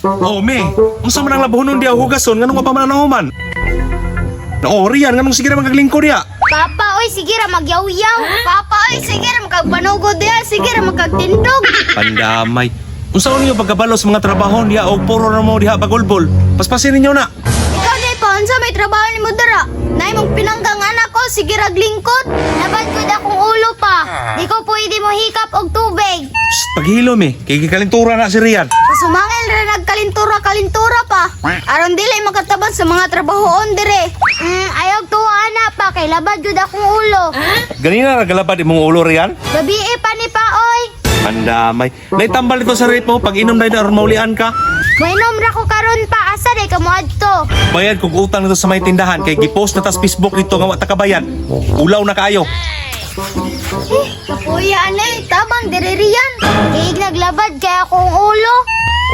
Oh, me, unsa man ang labuhon di hugason nganong mapamanahuman? No, Rian, nganong sige na magaglingkod ya? Papa, oy, sige ra magyaw-yaw. Papa, oy, sige ra magagpanugod diha. Sige ra magagtindog. Pandamay. Unsa niyo pagkabalo sa mga trabaho diha o puro na mo diha bagulbol? Paspasin ninyo na. Ikaw day pa, unsa may trabaho ni mo dira? Nay mong pinanggang anak ko, sige ra glingkod. Nabad ko akong ulo pa. Di ko pwede mo hikap og tubig. Psst, paghilo me, kay gikalintura na si Rian. Sumangil ra nagkalintura-kalintura pa. Aron dili makatabang sa mga trabahoon dire. Ayog tuwa ana pa kay labad jud akong ulo. Ganina nagalabad imong ulo Rian? Gabi pa ni pa oy. Pandamay. Naitambal ito sa rate mo pag inom na aron maulian ka. Mainom ra ko karon pa asa day ka mo adto. Bayad kog utang nito sa may tindahan kay gipost na tas Facebook dito nga wa ta kabayad. Ulaw na kaayo. Kapuya anay, tabang dire riyan. Kiig naglabad kay akong ulo.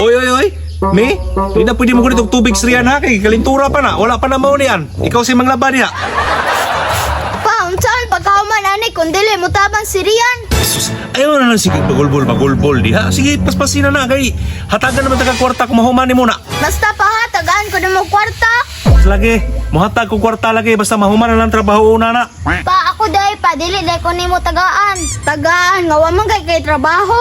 Oy. Me, di na pwede mo kunit og tubig sa Rian ha kay kalintura pa na. Wala pa na maulian. Ikaw si manglaba niya. Pa, unsaan pagkauman anay kung dili mo tabang si Rian. Sus, ayaw na lang sige bagulbol di ha. Sige, paspasin na kay hatagan naman taga kwarta kung mahuman ni mo na. Basta pa ha, tagaan ko na mo kwarta. Lagi, muhatag ko kwarta lagi basta mahuman na lang trabaho una na. Pa, ako day pa, dili day ko nimo tagaan. Tagaan, nga wa man kay trabaho.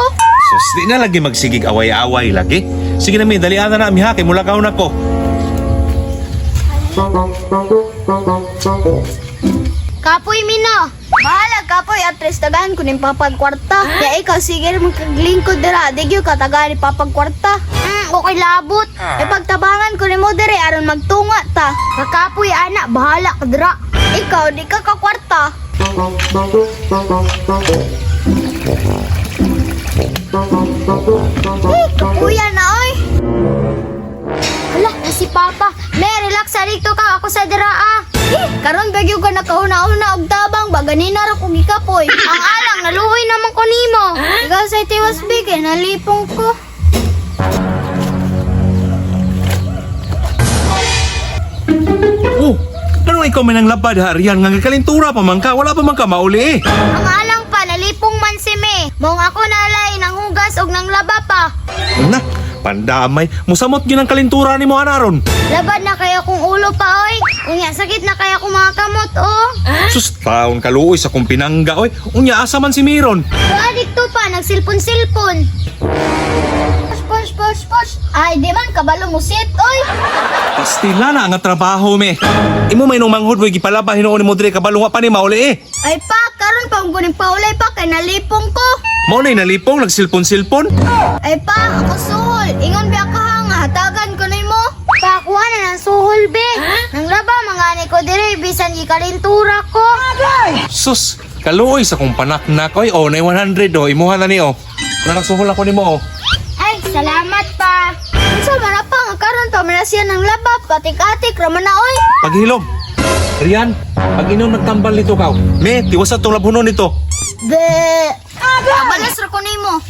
Sus, di na lagi magsigig away-away lagi. Sige na mi, dalian na mi ha kay mulakaw na ko. Kapoy Mino. Bahala kapoy at tagaan ko ning papagkwarta. Kaya ikaw sige magkaglingkod dira, digyo ka tagaan ni papagkwarta. Okay labot. E pagtabangan ko nimo dire aron magtunga ta. Kakapoy ana, bahala ka dira. Ikaw di ka kakwarta. Kapuya na oy. Hala, na si Papa. May relax sa dito ka ako sa dira ah. Karon bagyo ka nakauna-una og tabang baganina ra ko gikapoy. Ang alang naluhoy naman ko nimo. Ikaw sa tiwas big nalipong ko. Oh, ano ikaw may nang labad ha Rian nga kalintura pa man ka, wala pa man ka mauli eh. Ang alang pa nalipong man si Me. Mong ako nalay nang hugas og nang laba pa. Na, pandamay, musamot gyud ang kalintura nimo anaron. Labad na kaya kong ulo pa oy. Unya sakit na kaya kong mga kamot oh. Sus, taon kaluoy sa kong pinangga oy. Unya asa man si Miron. Adikto pa nagsilpon-silpon. Push. Ay, di man kabalo mo sit oy. Pastila na nga trabaho me. Imo may nung manghud mo gipalaba hinuon mo dire kabalo nga pa ni mauli eh. Ay pa, karon pa ang guning paulay pa kay nalipong ko. Mao nay nalipong nagsilpon-silpon. Ay pa, ako suhol. Ingon ba ka nga, hatagan ko na mo. Pakuha na ng suhol, be. Nang laba, mga ani ko dire, bisan ikalintura ko. Sus, kaluoy sa kong panaknak oy. Oh, nay 100 oh, imuha na ni oh. Nagsuhol ako nimo oh. Ay, salamat pa. Unsa man pa nga karon pa manasyan ng laba, patik-atik raman na oy. Paghilom. Rian, pag inom nagtambal nito ka. Me, tiwas at tong labunon nito. Be. Abalas ra ko nimo.